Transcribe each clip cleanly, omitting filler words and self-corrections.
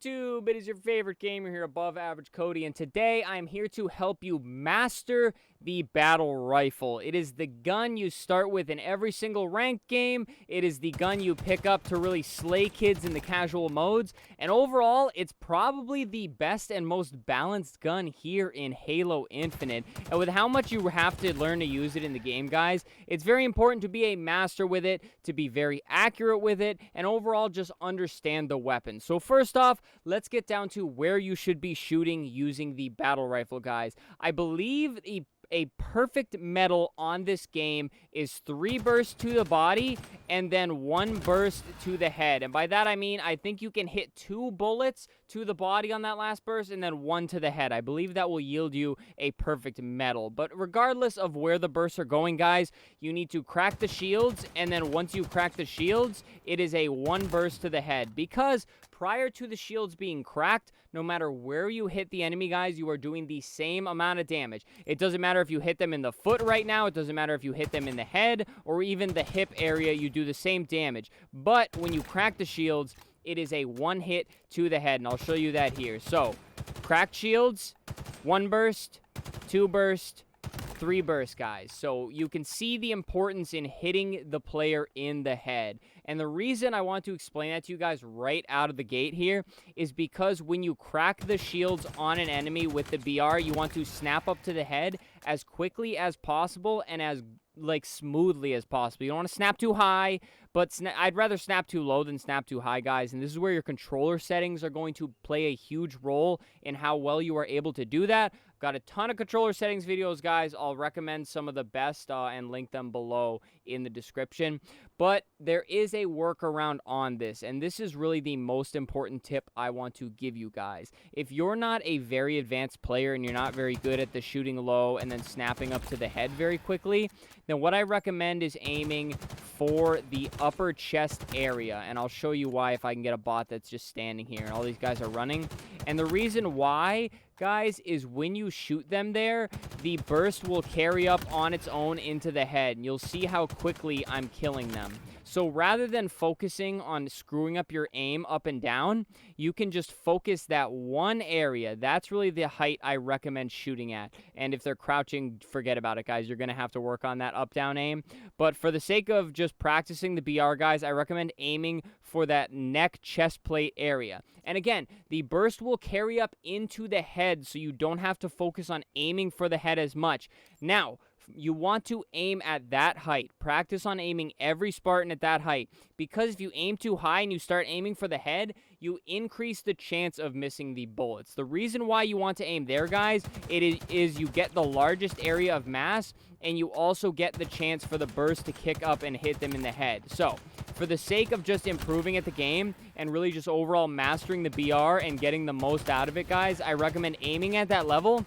YouTube? It is your favorite gamer here, Above Average Cody, and today I'm here to help you master the battle rifle. It is the gun you start with in every single ranked game. It is the gun you pick up to really slay kids in the casual modes, and overall, it's probably the best and most balanced gun here in Halo Infinite. And with how much you have to learn to use it in the game, guys, it's very important to be a master with it, to be very accurate with it, and overall just understand the weapon. So first off, let's get down to where you should be shooting using the battle rifle, guys. I believe a perfect medal on this game is 3 bursts to the body and then 1 burst to the head. And by that I mean I think you can hit 2 bullets to the body on that last burst and then 1 to the head. I believe that will yield you a perfect medal. But regardless of where the bursts are going, guys, you need to crack the shields, and then once you crack the shields, it is a 1 burst to the head. Because prior to the shields being cracked, no matter where you hit the enemy, guys, you are doing the same amount of damage. It doesn't matter if you hit them in the foot right now, it doesn't matter if you hit them in the head or even the hip area, you do the same damage. But when you crack the shields, it is a 1 hit to the head, and I'll show you that here. So, cracked shields, 1 burst, 2 burst, 3 bursts, guys. So you can see the importance in hitting the player in the head. And the reason I want to explain that to you guys right out of the gate here is because when you crack the shields on an enemy with the BR, you want to snap up to the head as quickly as possible and as smoothly as possible. You don't want to snap too high, but I'd rather snap too low than snap too high, guys. And this is where your controller settings are going to play a huge role in how well you are able to do that. Got a ton of controller settings videos, guys. I'll recommend some of the best and link them below in the description. But there is a workaround on this, and this is really the most important tip I want to give you guys. If you're not a very advanced player and you're not very good at the shooting low and then snapping up to the head very quickly, then what I recommend is aiming for the upper chest area. And I'll show you why if I can get a bot that's just standing here and all these guys are running. And the reason why, guys, is when you shoot them there, the burst will carry up on its own into the head, and you'll see how quickly I'm killing them. So rather than focusing on screwing up your aim up and down, you can just focus that one area. That's really the height I recommend shooting at. And if they're crouching, forget about it, guys. You're going to have to work on that up-down aim. But for the sake of just practicing the BR, guys, I recommend aiming for that neck chest plate area. And again, the burst will carry up into the head, so you don't have to focus on aiming for the head as much. Now, you want to aim at that height. Practice on aiming every Spartan at that height, because if you aim too high and you start aiming for the head, you increase the chance of missing the bullets. The reason why you want to aim there, guys, is you get the largest area of mass, and you also get the chance for the burst to kick up and hit them in the head. So, for the sake of just improving at the game and really just overall mastering the BR and getting the most out of it, guys, I recommend aiming at that level.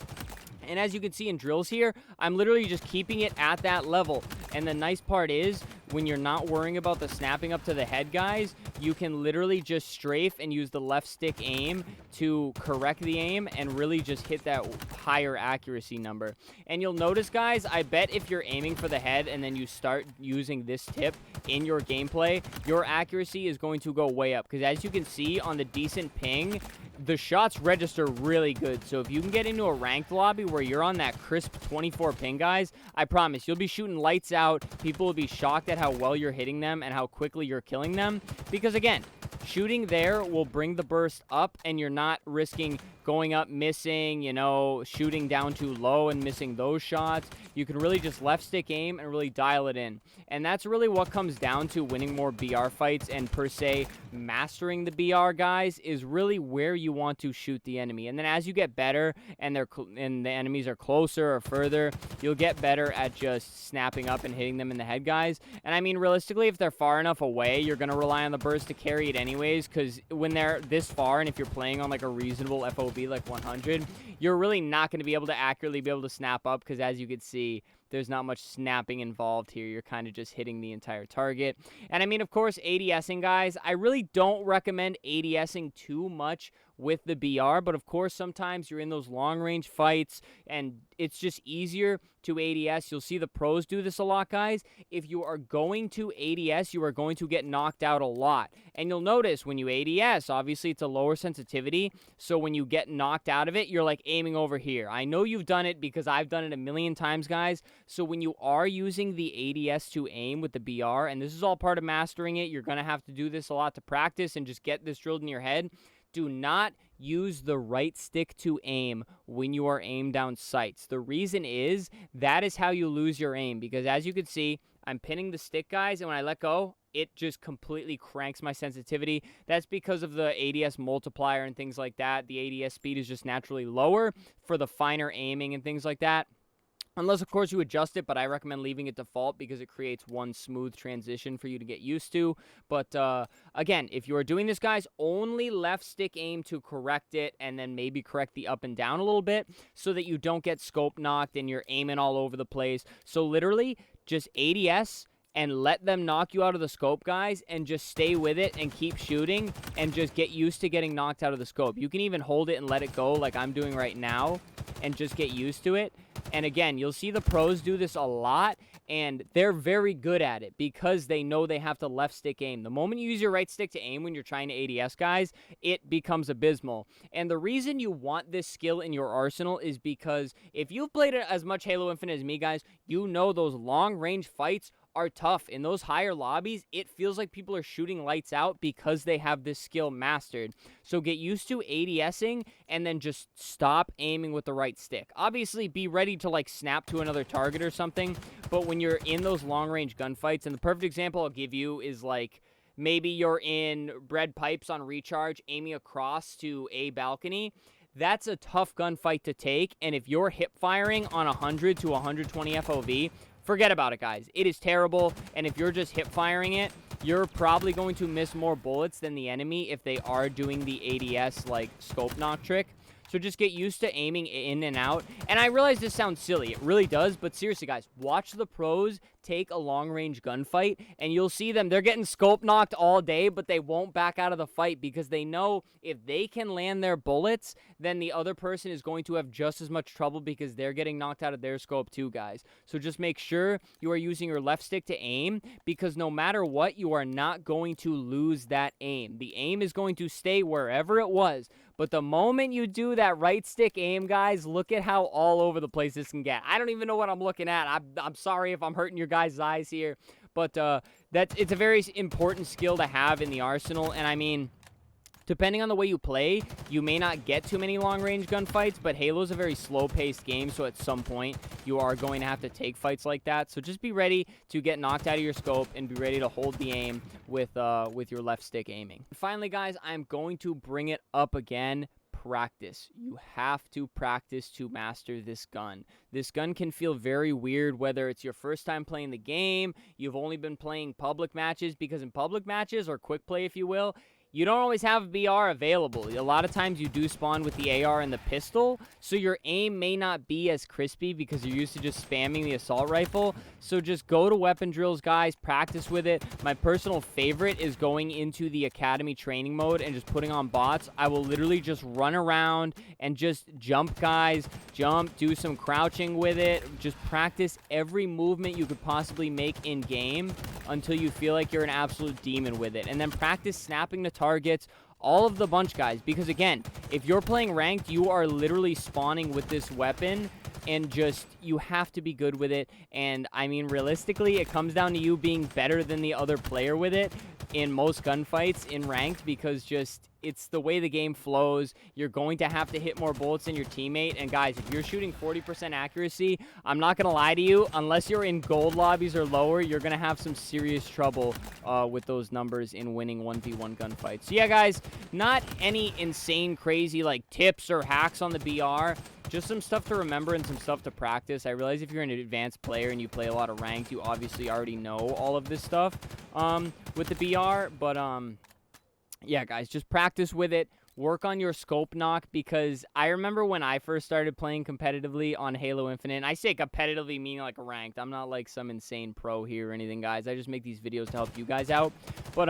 And as you can see in drills here, I'm literally just keeping it at that level. And the nice part is, when you're not worrying about the snapping up to the head, guys, you can literally just strafe and use the left stick aim to correct the aim and really just hit that higher accuracy number. And you'll notice, guys, I bet if you're aiming for the head and then you start using this tip in your gameplay, your accuracy is going to go way up. Because as you can see on the decent ping, the shots register really good. So if you can get into a ranked lobby where you're on that crisp 24 ping, guys, I promise you'll be shooting lights out. People will be shocked at how well you're hitting them and how quickly you're killing them. Because again, shooting there will bring the burst up, and you're not risking going up missing, you know, shooting down too low and missing those shots. You can really just left stick aim and really dial it in. And that's really what comes down to winning more BR fights, and per se mastering the BR, guys, is really where you want to shoot the enemy. And then as you get better and the enemies are closer or further, you'll get better at just snapping up and hitting them in the head, guys. And I mean, realistically, if they're far enough away, you're going to rely on the burst to carry it anyways, because when they're this far, and if you're playing on like a reasonable FOB like 100, you're really not going to be able to accurately be able to snap up, because as you can see, there's not much snapping involved here. You're kind of just hitting the entire target. And I mean, of course, ADSing, guys, I really don't recommend ADSing too much with the BR, but of course, sometimes you're in those long-range fights, and it's just easier to ADS. You'll see the pros do this a lot, guys. If you are going to ADS, you are going to get knocked out a lot. And you'll notice when you ADS, obviously it's a lower sensitivity, so when you get knocked out of it, you're like aiming over here. I know you've done it because I've done it a million times, guys. So when you are using the ADS to aim with the BR, and this is all part of mastering it, you're going to have to do this a lot to practice and just get this drilled in your head. Do not use the right stick to aim when you are aimed down sights. The reason is that is how you lose your aim, because as you can see, I'm pinning the stick, guys, and when I let go, it just completely cranks my sensitivity. That's because of the ADS multiplier and things like that. The ADS speed is just naturally lower for the finer aiming and things like that. Unless, of course, you adjust it, but I recommend leaving it default because it creates one smooth transition for you to get used to. But, again, if you are doing this, guys, only left stick aim to correct it and then maybe correct the up and down a little bit so that you don't get scope knocked and you're aiming all over the place. So, literally, just ADS and let them knock you out of the scope, guys, and just stay with it and keep shooting and just get used to getting knocked out of the scope. You can even hold it and let it go like I'm doing right now and just get used to it. And again, you'll see the pros do this a lot, and they're very good at it because they know they have to left stick aim. The moment you use your right stick to aim when you're trying to ADS, guys, it becomes abysmal. And the reason you want this skill in your arsenal is because if you've played it as much Halo Infinite as me, guys, you know those long-range fights are tough. In those higher lobbies, it feels like people are shooting lights out because they have this skill mastered. So get used to ADSing and then just stop aiming with the right stick. Obviously, be ready to like snap to another target or something, but when you're in those long-range gunfights, and the perfect example I'll give you is like maybe you're in bread pipes on recharge aiming across to a balcony. That's a tough gunfight to take, and if you're hip firing on 100 to 120 FOV, forget about it, guys. It is terrible, and if you're just hip firing it, you're probably going to miss more bullets than the enemy if they are doing the ADS, like, scope knock trick. So just get used to aiming in and out. And I realize this sounds silly. It really does. But seriously, guys, watch the pros take a long-range gunfight, and you'll see them. They're getting scope knocked all day, but they won't back out of the fight because they know if they can land their bullets, then the other person is going to have just as much trouble because they're getting knocked out of their scope too, guys. So just make sure you are using your left stick to aim because no matter what, you are not going to lose that aim. The aim is going to stay wherever it was. But the moment you do that right stick aim, guys, look at how all over the place this can get. I don't even know what I'm looking at. I'm sorry if I'm hurting your guys' eyes here. But it's a very important skill to have in the arsenal. And I mean, depending on the way you play, you may not get too many long-range gunfights, but Halo's a very slow-paced game, so at some point, you are going to have to take fights like that. So just be ready to get knocked out of your scope and be ready to hold the aim with your left stick aiming. Finally, guys, I'm going to bring it up again. Practice. You have to practice to master this gun. This gun can feel very weird whether it's your first time playing the game, you've only been playing public matches, because in public matches, or quick play if you will, you don't always have BR available. A lot of times you do spawn with the AR and the pistol, so your aim may not be as crispy because you're used to just spamming the assault rifle. So just go to weapon drills, guys. Practice with it. My personal favorite is going into the academy training mode and just putting on bots. I will literally just run around and just jump, guys. Jump, do some crouching with it. Just practice every movement you could possibly make in-game until you feel like you're an absolute demon with it. And then practice snapping the targets, all of the bunch, guys, because again, if you're playing ranked, you are literally spawning with this weapon, and just, you have to be good with it. And I mean, realistically, it comes down to you being better than the other player with it in most gunfights in ranked, because just, it's the way the game flows. You're going to have to hit more bullets than your teammate. And guys, if you're shooting 40% accuracy, I'm not going to lie to you, unless you're in gold lobbies or lower, you're going to have some serious trouble with those numbers in winning 1v1 gunfights. So yeah, guys, not any insane, crazy, like, tips or hacks on the BR. Just some stuff to remember and some stuff to practice. I realize if you're an advanced player and you play a lot of ranked, you obviously already know all of this stuff with the BR. But, yeah, guys, just practice with it. Work on your scope knock, because I remember when I first started playing competitively on Halo Infinite, and I say competitively meaning like ranked. I'm not like some insane pro here or anything, guys. I just make these videos to help you guys out. But,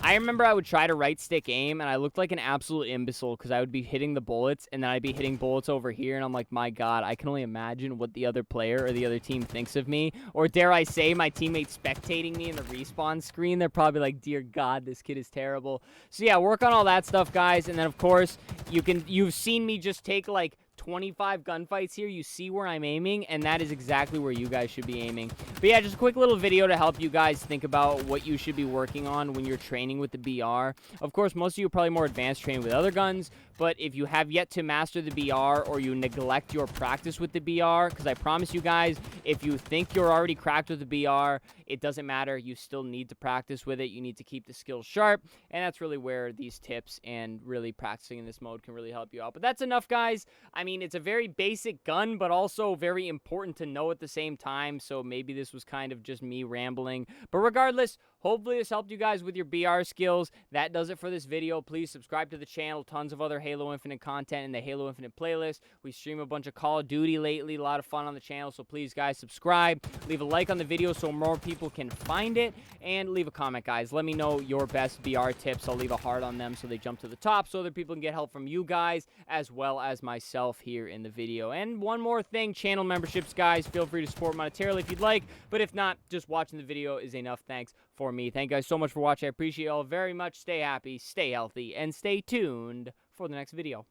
I remember I would try to right stick aim, and I looked like an absolute imbecile because I would be hitting the bullets, and then I'd be hitting bullets over here, and I'm like, my God, I can only imagine what the other player or the other team thinks of me. Or dare I say, my teammates spectating me in the respawn screen. They're probably like, dear God, this kid is terrible. So yeah, work on all that stuff, guys. And then, of course, you've seen me just take like 25 gunfights here. You see where I'm aiming, and that is exactly where you guys should be aiming. But yeah, just a quick little video to help you guys think about what you should be working on when you're training with the BR. Of course, most of you are probably more advanced training with other guns, but if you have yet to master the BR or you neglect your practice with the BR, because I promise you guys, if you think you're already cracked with the BR, it doesn't matter. You still need to practice with it. You need to keep the skills sharp, and that's really where these tips and really practicing in this mode can really help you out. But that's enough, guys. I mean, it's a very basic gun, but also very important to know at the same time, so maybe this was kind of just me rambling. But regardless, hopefully this helped you guys with your BR skills. That does it for this video. Please subscribe to the channel. Tons of other Halo Infinite content in the Halo Infinite playlist. We stream a bunch of Call of Duty lately. A lot of fun on the channel, so please, guys, subscribe. Leave a like on the video so more people can find it, and leave a comment, guys. Let me know your best BR tips. I'll leave a heart on them so they jump to the top so other people can get help from you guys as well as myself here in the video. And one more thing, channel memberships, guys. Feel free to support monetarily if you'd like, but if not, just watching the video is enough. Thanks for me. Thank you guys so much for watching. I appreciate you all very much. Stay happy, stay healthy, and stay tuned for the next video.